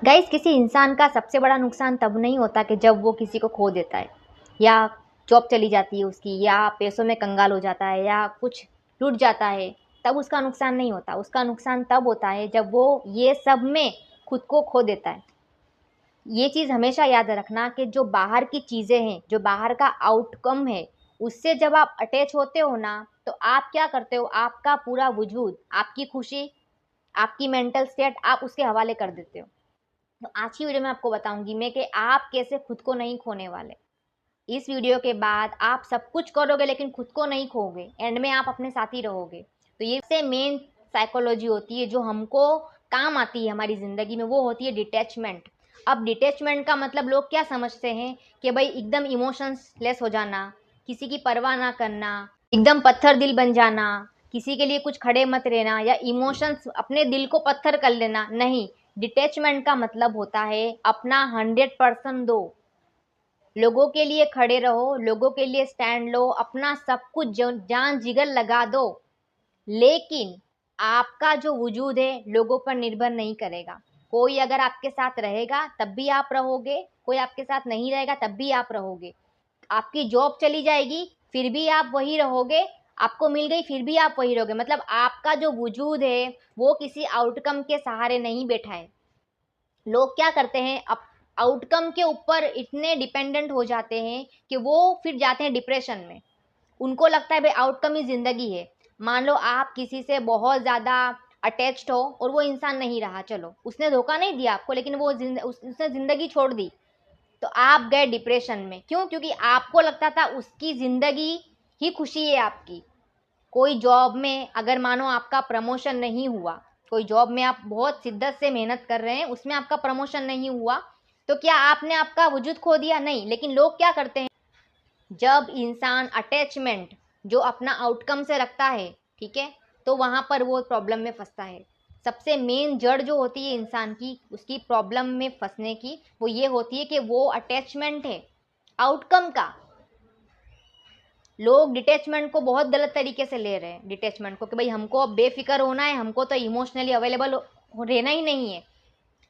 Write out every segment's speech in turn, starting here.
Guys, किसी इंसान का सबसे बड़ा नुकसान तब नहीं होता कि जब वो किसी को खो देता है, या जॉब चली जाती है उसकी, या पैसों में कंगाल हो जाता है, या कुछ टूट जाता है। तब उसका नुकसान नहीं होता। उसका नुकसान तब होता है जब वो ये सब में खुद को खो देता है। ये चीज़ हमेशा याद रखना कि जो बाहर की चीज़ें हैं, जो बाहर का आउटकम है, उससे जब आप अटैच होते हो ना, तो आप क्या करते हो, आपका पूरा वजूद, आपकी खुशी, आपकी मेंटल स्टेट आप उसके हवाले कर देते हो। तो आज की वीडियो में आपको बताऊंगी मैं कि आप कैसे खुद को नहीं खोने वाले। इस वीडियो के बाद आप सब कुछ करोगे लेकिन खुद को नहीं खोगे, एंड में आप अपने साथ ही रहोगे। तो ये सबसे मेन साइकोलॉजी होती है जो हमको काम आती है हमारी ज़िंदगी में, वो होती है डिटैचमेंट। अब डिटैचमेंट का मतलब लोग क्या समझते हैं कि भाई एकदम इमोशंस लेस हो जाना, किसी की परवाह ना करना, एकदम पत्थर दिल बन जाना, किसी के लिए कुछ खड़े मत रहना, या इमोशंस अपने दिल को पत्थर कर लेना। नहीं, डिटैचमेंट का मतलब होता है अपना 100% दो, लोगों के लिए खड़े रहो, लोगों के लिए स्टैंड लो, अपना सब कुछ जान जिगर लगा दो। लेकिन आपका जो वजूद है लोगों पर निर्भर नहीं करेगा। कोई अगर आपके साथ रहेगा तब भी आप रहोगे, कोई आपके साथ नहीं रहेगा तब भी आप रहोगे। आपकी जॉब चली जाएगी फिर भी आप वही रहोगे, आपको मिल गई फिर भी आप वही रहोगे। मतलब आपका जो वजूद है वो किसी आउटकम के सहारे नहीं बैठा है। लोग क्या करते हैं, आउटकम के ऊपर इतने डिपेंडेंट हो जाते हैं कि वो फिर जाते हैं डिप्रेशन में। उनको लगता है भाई आउटकम ही जिंदगी है। मान लो आप किसी से बहुत ज़्यादा अटैच्ड हो और वो इंसान नहीं रहा, चलो उसने धोखा नहीं दिया आपको, लेकिन वो उसने ज़िंदगी छोड़ दी, तो आप गए डिप्रेशन में। क्यों? क्योंकि आपको लगता था उसकी ज़िंदगी ही खुशी है आपकी। कोई जॉब में अगर मानो आपका प्रमोशन नहीं हुआ, कोई जॉब में आप बहुत शिद्दत से मेहनत कर रहे हैं, उसमें आपका प्रमोशन नहीं हुआ, तो क्या आपने आपका वजूद खो दिया? नहीं। लेकिन लोग क्या करते हैं, जब इंसान अटैचमेंट जो अपना आउटकम से रखता है, ठीक है, तो वहां पर वो प्रॉब्लम में फंसता है। सबसे मेन जड़ जो होती है इंसान की, उसकी प्रॉब्लम में फंसने की, वो ये होती है कि वो अटैचमेंट है आउटकम का। लोग डिटैचमेंट को बहुत गलत तरीके से ले रहे हैं, डिटैचमेंट को कि भाई हमको अब बेफिक्र होना है, हमको तो इमोशनली अवेलेबल रहना ही नहीं है,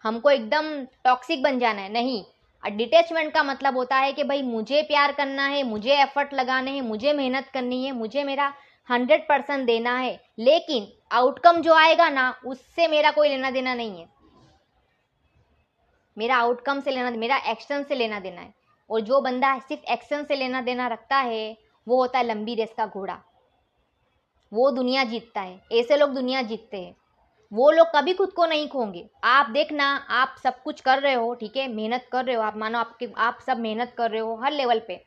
हमको एकदम टॉक्सिक बन जाना है। नहीं, डिटैचमेंट का मतलब होता है कि भाई मुझे प्यार करना है, मुझे एफर्ट लगाने हैं, मुझे मेहनत करनी है, मुझे मेरा 100% देना है, लेकिन आउटकम जो आएगा ना उससे मेरा कोई लेना देना नहीं है। मेरा आउटकम से लेना, मेरा एक्शन से लेना देना है। और जो बंदा सिर्फ एक्शन से लेना देना रखता है वो होता है लंबी रेस का घोड़ा, वो दुनिया जीतता है। ऐसे लोग दुनिया जीतते हैं। वो लोग कभी खुद को नहीं खोएंगे। आप देखना, आप सब कुछ कर रहे हो, ठीक है, मेहनत कर रहे हो, आप मानो आपके आप सब मेहनत कर रहे हो हर लेवल पे,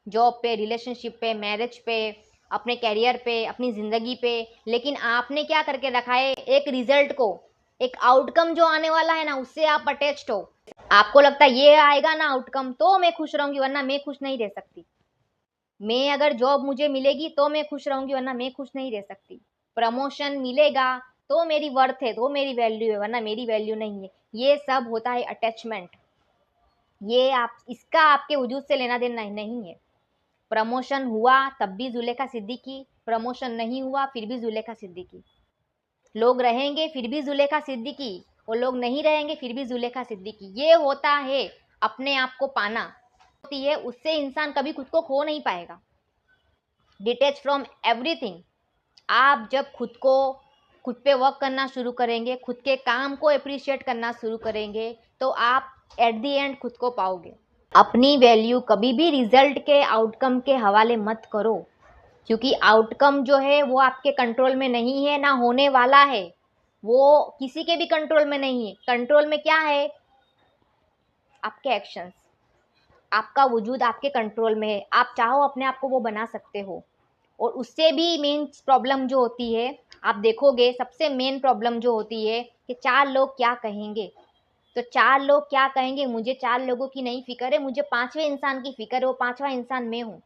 जॉब पे, रिलेशनशिप पे, मैरिज पे, अपने कैरियर पे, अपनी ज़िंदगी पे। लेकिन आपने क्या करके रखा है, एक रिजल्ट को, एक आउटकम जो आने वाला है ना उससे आप अटैच्ड हो। आपको लगता है ये आएगा ना आउटकम तो मैं खुश रहूंगी, वरना मैं खुश नहीं रह सकती। मैं अगर जॉब मुझे मिलेगी तो मैं खुश रहूंगी, वरना मैं खुश नहीं रह सकती। प्रमोशन मिलेगा तो मेरी वर्थ है, तो मेरी वैल्यू है, वरना मेरी वैल्यू नहीं है। ये सब होता है अटैचमेंट। ये आप, इसका आपके वजूद से लेना देना नहीं है। प्रमोशन हुआ तब भी जुलेखा सिद्दीकी, प्रमोशन नहीं हुआ फिर भी जुलेखा सिद्दीकी। लोग रहेंगे फिर भी जुलेखा सिद्दीकी, और लोग नहीं रहेंगे फिर भी जुलेखा सिद्दीकी। ये होता है अपने आप को पाना। होती है, उससे इंसान कभी खुद को खो नहीं पाएगा। Detach from everything. आप जब खुद पे वर्क करना शुरू करेंगे, खुद के काम को अप्रिशिएट करना शुरू करेंगे, तो आप एट द एंड खुद को पाओगे। अपनी वैल्यू कभी भी रिजल्ट के, आउटकम के हवाले मत करो, क्योंकि आउटकम जो है वो आपके कंट्रोल में नहीं है, ना होने वाला है। वो किसी के भी कंट्रोल में नहीं है। कंट्रोल में क्या है? आपके एक्शंस, आपका वजूद आपके कंट्रोल में है। आप चाहो अपने आप को वो बना सकते हो। और उससे भी मेन प्रॉब्लम जो होती है, आप देखोगे सबसे मेन प्रॉब्लम जो होती है कि चार लोग क्या कहेंगे। तो चार लोग क्या कहेंगे, मुझे चार लोगों की नहीं फिक्र है, मुझे पांचवें इंसान की फिक्र है, वो पांचवा इंसान मैं हूँ।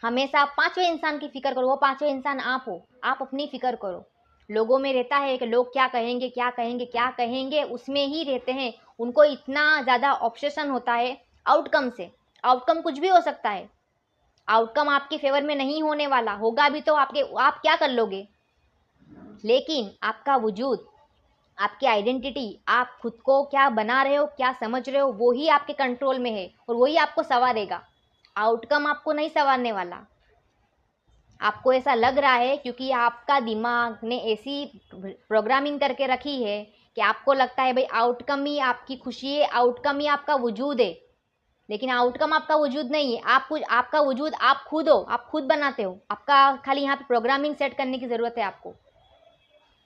हमेशा आप पांचवें इंसान की फिक्र करो, वो पांचवें इंसान आप हो। आप अपनी फिक्र करो। लोगों में रहता है कि लोग क्या कहेंगे, क्या कहेंगे, क्या कहेंगे, उसमें ही रहते हैं। उनको इतना ज़्यादा ऑब्सेशन होता है आउटकम से। आउटकम कुछ भी हो सकता है। आउटकम आपके फेवर में नहीं होने वाला, होगा भी तो आपके, आप क्या कर लोगे? लेकिन आपका वजूद, आपकी आइडेंटिटी, आप खुद को क्या बना रहे हो, क्या समझ रहे हो, वो ही आपके कंट्रोल में है और वही आपको संवारेगा। आउटकम आपको नहीं संवारने वाला। आपको ऐसा लग रहा है क्योंकि आपका दिमाग ने ऐसी प्रोग्रामिंग करके रखी है कि आपको लगता है भाई आउटकम ही आपकी खुशी है, आउटकम ही आपका वजूद है। लेकिन आउटकम आपका वजूद नहीं है। आपका वजूद आप खुद हो, आप खुद बनाते हो। आपका खाली यहाँ पे प्रोग्रामिंग सेट करने की ज़रूरत है आपको।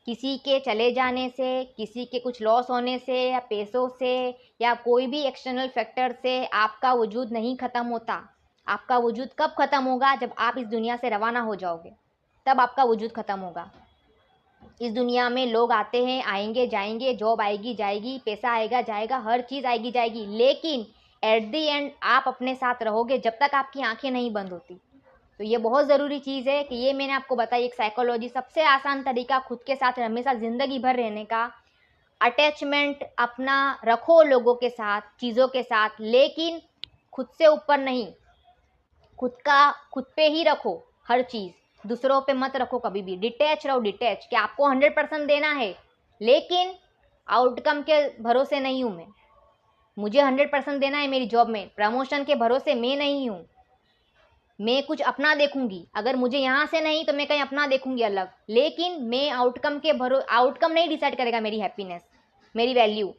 किसी के चले जाने से, किसी के कुछ लॉस होने से, या पैसों से, या कोई भी एक्सटर्नल फैक्टर से आपका वजूद नहीं ख़त्म होता। आपका वजूद कब ख़त्म होगा? जब आप इस दुनिया से रवाना हो जाओगे, तब आपका वजूद ख़त्म होगा। इस दुनिया में लोग आते हैं, आएंगे, जाएंगे, जॉब आएगी, जाएगी, पैसा आएगा, जाएगा, हर चीज़ आएगी, जाएगी, लेकिन एट दी एंड आप अपने साथ रहोगे जब तक आपकी आंखें नहीं बंद होती। तो ये बहुत ज़रूरी चीज़ है कि ये मैंने आपको बताई, एक साइकोलॉजी, सबसे आसान तरीका खुद के साथ हमेशा ज़िंदगी भर रहने का। अटैचमेंट अपना रखो लोगों के साथ, चीज़ों के साथ, लेकिन खुद से ऊपर नहीं। खुद पे ही रखो हर चीज़, दूसरों पे मत रखो कभी भी। डिटैच रहो, डिटैच, कि आपको 100% देना है, लेकिन आउटकम के भरोसे नहीं हूँ मैं। मुझे 100% देना है मेरी जॉब में, प्रमोशन के भरोसे मैं नहीं हूँ। मैं कुछ अपना देखूंगी, अगर मुझे यहाँ से नहीं तो मैं कहीं अपना देखूंगी अलग, लेकिन मैं आउटकम नहीं डिसाइड करेगा मेरी हैप्पीनेस, मेरी वैल्यू।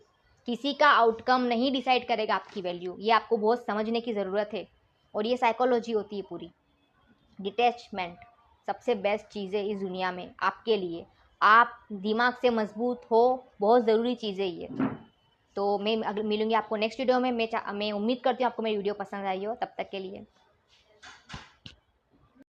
किसी का आउटकम नहीं डिसाइड करेगा आपकी वैल्यू। ये आपको बहुत समझने की ज़रूरत है, और ये साइकोलॉजी होती है पूरी। डिटैचमेंट सबसे बेस्ट चीज़ है इस दुनिया में आपके लिए। आप दिमाग से मजबूत हो, बहुत ज़रूरी चीज़ है ये। तो मैं अगर मिलूंगी आपको नेक्स्ट वीडियो में। मैं उम्मीद करती हूँ आपको मेरी वीडियो पसंद आई हो। तब तक के लिए